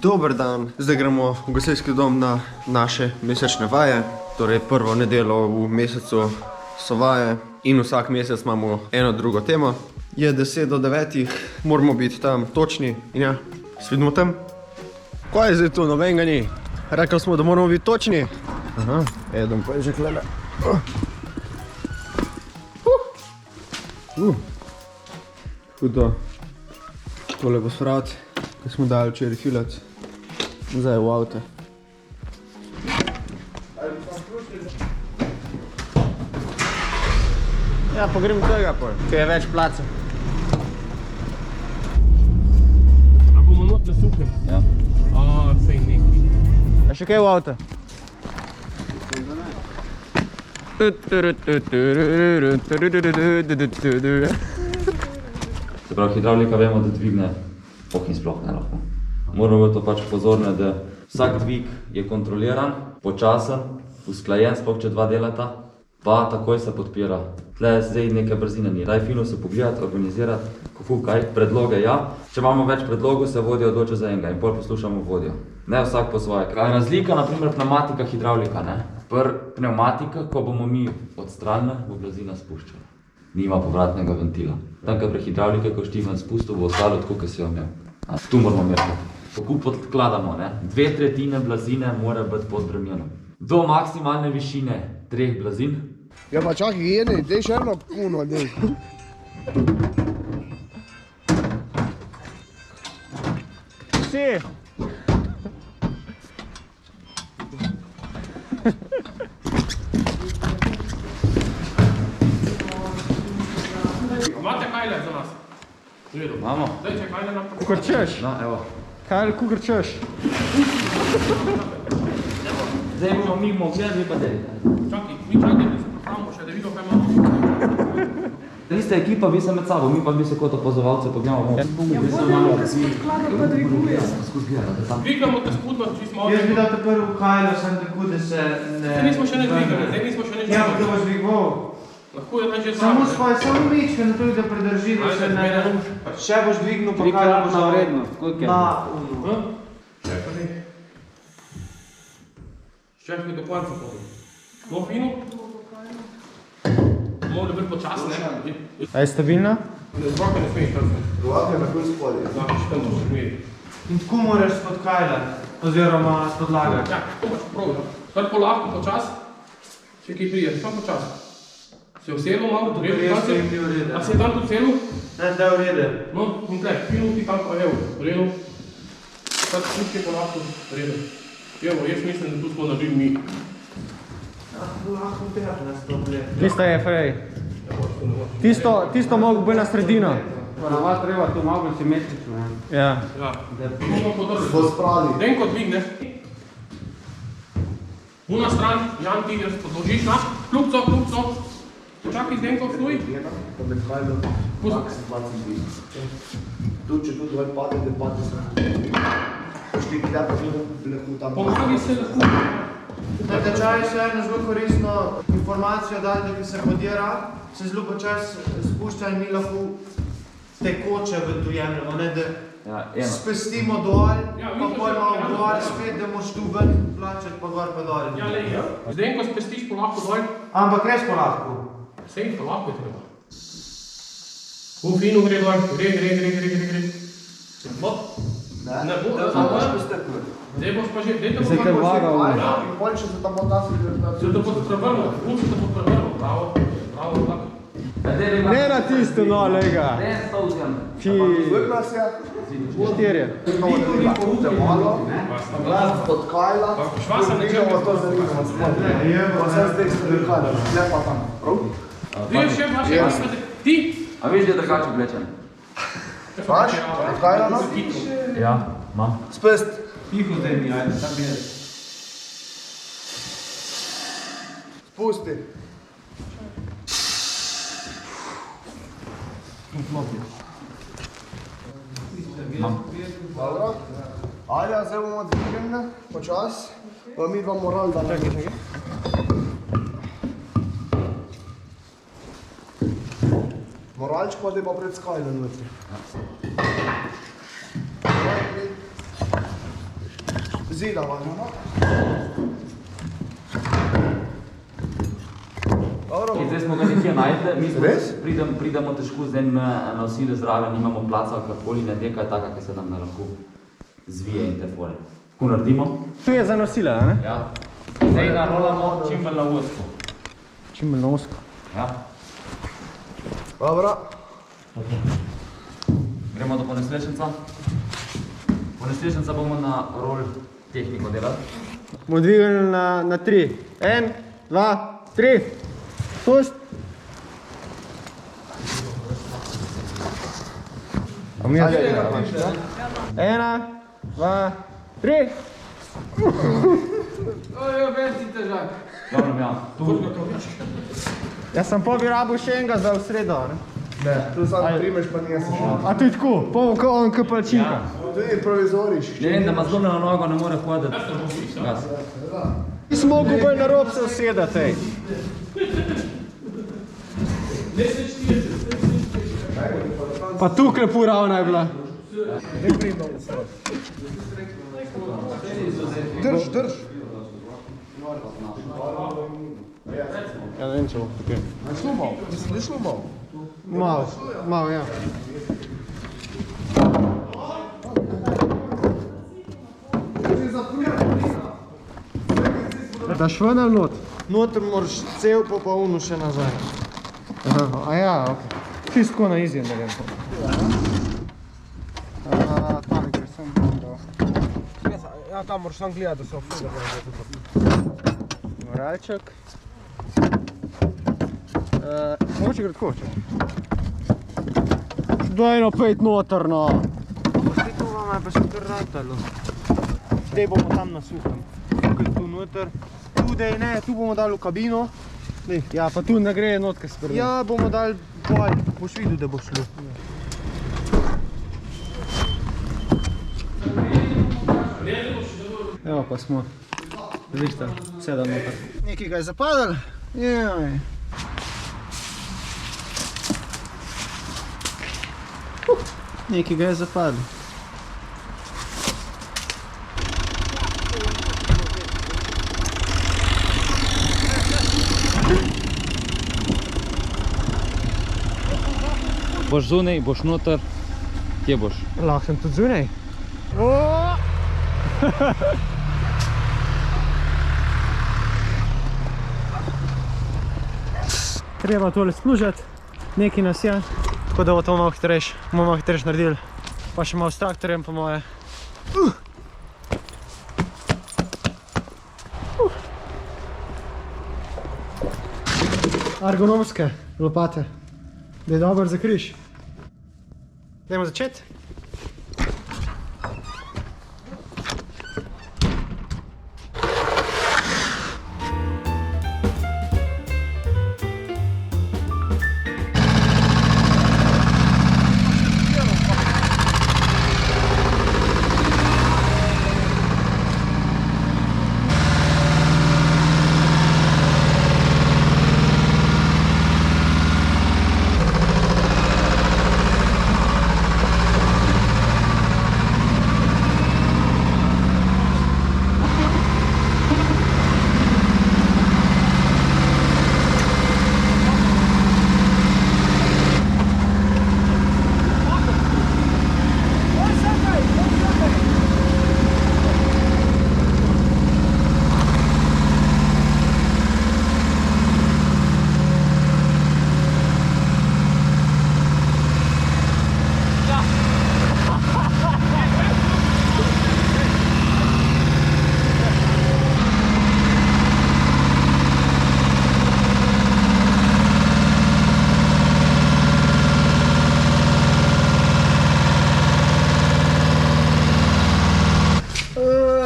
Dober dan, zdaj gremo v gasilski dom na naše mesečne vaje. Torej prvo nedeljo v mesecu so vaje in vsak mesec imamo eno drugo temo. Je 10 do 9, moramo biti tam točni in ja, se vidimo tam. Kaj je zdaj tu, nobenega ni? Rekli smo, da moramo biti točni. Aha, eden pa je že klele. Hudo. Tole bo srat, ki smo dali včeraj filat. Zdaj v avto. Ja, pa grem tega pol, kaj je več placa. A bomo not na suhem? Ja. A, sej neki. A še kaj v avto? Se pravi, hidravlika vemo, da dvigne in sploh ne lahko. Moramo biti pač pozorni, da vsak dvig je kontroliran, počasen, usklajen, sploh če dva delata, pa takoj se podpira. Tle zdaj neke brzine ni. Daj fino se pogledati, organizirati, kaj, predloge ja. Če imamo več predlogov, se vodja odloča za enega in pol poslušamo vodjo. Ne vsak po svoje. Razlika, naprimer pneumatika, hidravlika, ne? Pneumatika, ko bomo mi odstranili, bo blazina spuščala. Nima povratnega ventila. Tam, kaj pri hidravlike, ko štiven spustil, bo ostalo tako, kot si jo imel. Tu moramo imeti. Kako podkladamo, ne? 2/3 blazine mora biti pod bremenom. Do maksimalne višine 3 blazin. Ja pa čakaj, jene, dej še eno puno, dej. Vsi! Imate kajle za nas? Imamo? Zdaj, če kajle nam... Kukor češ? No, evo. Kaj kukor češ? Zdaj bomo mi gledali, vi pa delite. Čakaj, mi čakaj, da se popravimo še, da vidio, kaj imamo. Vi ste ekipa, vi ste med sabo, mi pa bi se kot opozovalce pogledamo. Ja, bolje, da se podklada, pa dviguje. Dvigamo te spodno, če smo... Jaz bi dal te prvo kajlo, sem tako, da se ne... Zdaj nismo še ne dvigali, zdaj nismo še ne Ja, dvigali. to boš dvigoval. Lahko je že Samo zraven. svoj, samo mičke na to, da predrži, da se ne... Še boš dvignil, pa kajlo boš dal na unu. Čekaj. Čekaj do konca potem. Smo fino? Morali biti počasne. A je stabilna? Zbroke ne smeš tam. Dovak je takoj spodje. Znači, še tam to še imeli. In tako moraš spodkajljati, oziroma spodlagati. Ja, to pač prav. Kar polahko, počas. Še kaj prije, samo počas. Se je vselo malo, a se je tam tudi vselo? Ne, da je v redu. No, in tle, fino ti tam pa evo, v redu. Sad slučke polahko, v redu. Evo, jaz mislim, da tu smo naredili mi. Lahko tehne stople. Tista je frej. Tisto mogo bolj na sredino. Ponavad treba to malo simetrično. Ja. Ja, bomo podrli. Bo spravi. Denko dvigne. Una stran, Jan ti jaz podložiš na, klupco. Počakaj, Denko, vstuj. Da med kajlo maks 20. Tu, če tu dvoj pade, da pade se. Pošti kljata, lahko tam. Pomagi se lahko. Na tečaju se eno zelo koristno informacijo dati, da se podira, se zelo počas spušča in mi lahko tekoče v to jemljamo, ne, da spestimo dol, pa pol malo dol, spet, da moš tu ven plačati, pa gor pa dol. Ja, le, ja. Zdaj, ko spestiš polahko dol, Ampak res pa lahko. sej polahko je treba. Fino gre dol, gre. Ne bo, zdaj boš pa že, dajte Zdaj te vagal. Ja, In pol, če se tam odnasi, se te pod prevrlo, se te pod prevrlo, bravo, tako. Ne na tisto, no, lega. Ki... Vrla se, Štirje. imamo da lahko malo, pod kajla, Švasa ne črne. to zanimamo spodje. Pa se zdaj se drkali, lepa tam. Prav? Ti še vaše mislite, ti? A veš, da je drugače oblečen? Paš, pod kajla, no? Ja, imam. Spest. Tiho zdaj mi, ajde, tam je. Spusti. Dobro. Alja, zdaj bomo dvignili, počas. Pa mi dva morali da nekaj. Moralček pa da pa pred skajlem notri. Zidava, no? In zdaj smo ga nekje najdli, mi smo Res? pridemo težko z enim nosilom zraven, nimamo placa, karkoli, ne neka je taka, ki se nam lahko zvije in te fore. Tako naredimo. Tu je za nosila, ne? Ja. Zdaj narolamo čim bolj na ozko. Čim bolj na ozko. Ja. Dobro. Gremo do poneslečenca. Poneslečenca bomo na rol tehniko delati. Bomo dvignili na 3. 1, 2, 3. Pust. A mi je 1, 2, 3. Ojo, vesti težak. Dobro, ja. Tu. Jaz sem pa bi rabil še enega za v sredo, ne? Ne, tu sam primeš pa nije se še. A to je tako, pa on kot palčinka. Tu je provizoriš. Ne vem, da ima zlomljeno nogo, ne more hoditi. Gas. Nisem mogel bolj na rob se usedati, ej. Pa tukaj pol ravna je bila. Drž, drž. Ja, ne vem, če bo tukaj. Ni šlo malo? Malo, ja. Daš ven ali not? Noter moraš cel popolno še nazaj. Aha, a ja, okej. Čisto na izjem, da vem. Tam gre sem. Ja, tam moraš sam gledati, da so vse. Moralček. Mogoče gre tako, če. Daj no pejt noter, no. Tu vam je pa še kar ratalo. Zdaj bomo tam na suhem. Tukaj tu noter. Tu dej ne, tu bomo dali v kabino. Ja, pa tu ne gre notka spredi. Ja, bomo dali pol. Boš videl, da bo šlo. Evo pa smo. Zvišta, 7 noter. Nekaj ga je zapadal. Jaj. Nekaj ga je zapadlo. Boš zunaj, boš noter, kje boš? Lahko sem tudi zunaj. Treba tole splužati, nekaj nas je, tako da bo to malo hitrejš, bomo malo hitrejš naredili. Pa še malo s traktorjem po moje. Ergonomske lopate, da je dobro zakriž. Dajmo začeti.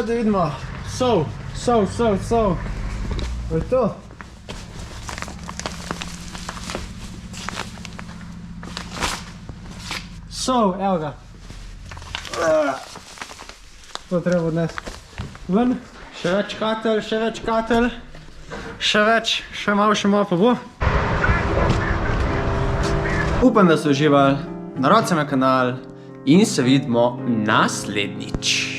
Da vidimo, sol. To je to. Sol, evo ga. To treba odnesti ven. Še več katelj, še malo pa bo. Upam, da ste uživali, naročite na kanal in se vidimo naslednjič.